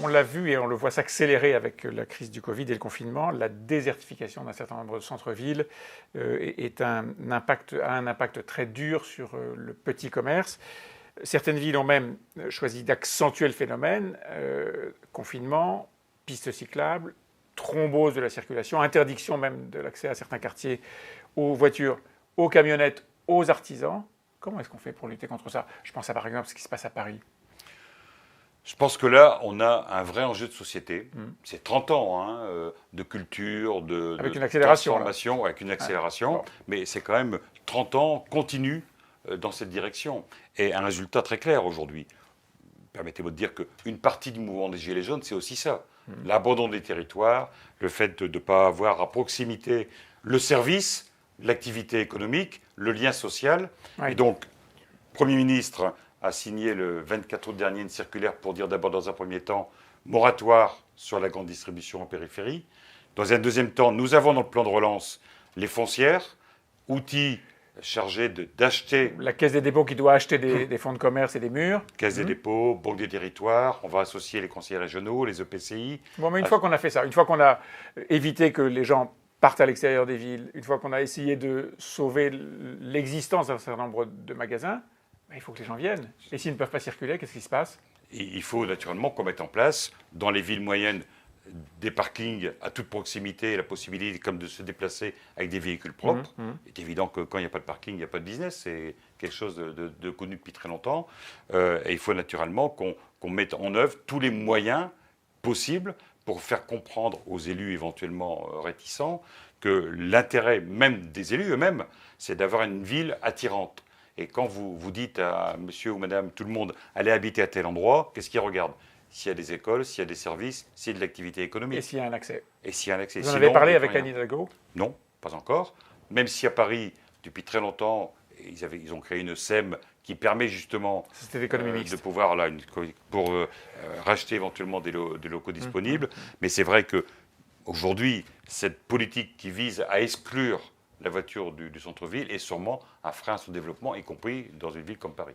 on l'a vu et on le voit s'accélérer avec la crise du Covid et le confinement, la désertification d'un certain nombre de centres-villes a un impact très dur sur le petit commerce. Certaines villes ont même choisi d'accentuer le phénomène, confinement, pistes cyclables, thrombose de la circulation, interdiction même de l'accès à certains quartiers aux voitures, aux camionnettes, aux artisans. Comment est-ce qu'on fait pour lutter contre ça? Je pense à par exemple ce qui se passe à Paris. Je pense que là, on a un vrai enjeu de société. C'est 30 ans de culture, avec de une accélération, transformation, avec une accélération, bon. mais c'est quand même 30 ans continu dans cette direction. Et un résultat très clair aujourd'hui. Permettez-moi de dire qu'une partie du mouvement des Gilets jaunes, c'est aussi ça. L'abandon des territoires, le fait de ne pas avoir à proximité le service, l'activité économique, le lien social. Oui. Et donc, Premier ministre a signé le 24 août dernier une circulaire pour dire d'abord dans un premier temps moratoire sur la grande distribution en périphérie. Dans un deuxième temps, nous avons dans le plan de relance les foncières, outils chargés d'acheter. La Caisse des dépôts qui doit acheter des fonds de commerce et des murs. Caisse des dépôts, Banque des territoires, on va associer les conseillers régionaux, les EPCI. Bon, mais une fois qu'on a fait ça, une fois qu'on a évité que les gens partent à l'extérieur des villes, une fois qu'on a essayé de sauver l'existence d'un certain nombre de magasins, il faut que les gens viennent. Et s'ils ne peuvent pas circuler, qu'est-ce qui se passe? Et il faut naturellement qu'on mette en place, dans les villes moyennes, des parkings à toute proximité, la possibilité comme de se déplacer avec des véhicules propres. Il est évident que quand il n'y a pas de parking, il n'y a pas de business. C'est quelque chose de connu depuis très longtemps. Et il faut naturellement qu'on mette en œuvre tous les moyens possibles pour faire comprendre aux élus éventuellement réticents que l'intérêt même des élus eux-mêmes, c'est d'avoir une ville attirante. Et quand vous dites à monsieur ou madame, tout le monde, allez habiter à tel endroit, qu'est-ce qu'ils regardent? S'il y a des écoles, s'il y a des services, s'il y a de l'activité économique. Et s'il y a un accès. Et s'il y a un accès. Vous en avez parlé avec Anne Hidalgo? Non, pas encore. Même si à Paris, depuis très longtemps, ils ont créé une SEM qui permet justement de pouvoir pour racheter éventuellement des locaux disponibles. Mais c'est vrai qu'aujourd'hui, cette politique qui vise à exclure la voiture du centre-ville est sûrement un frein à son développement, y compris dans une ville comme Paris.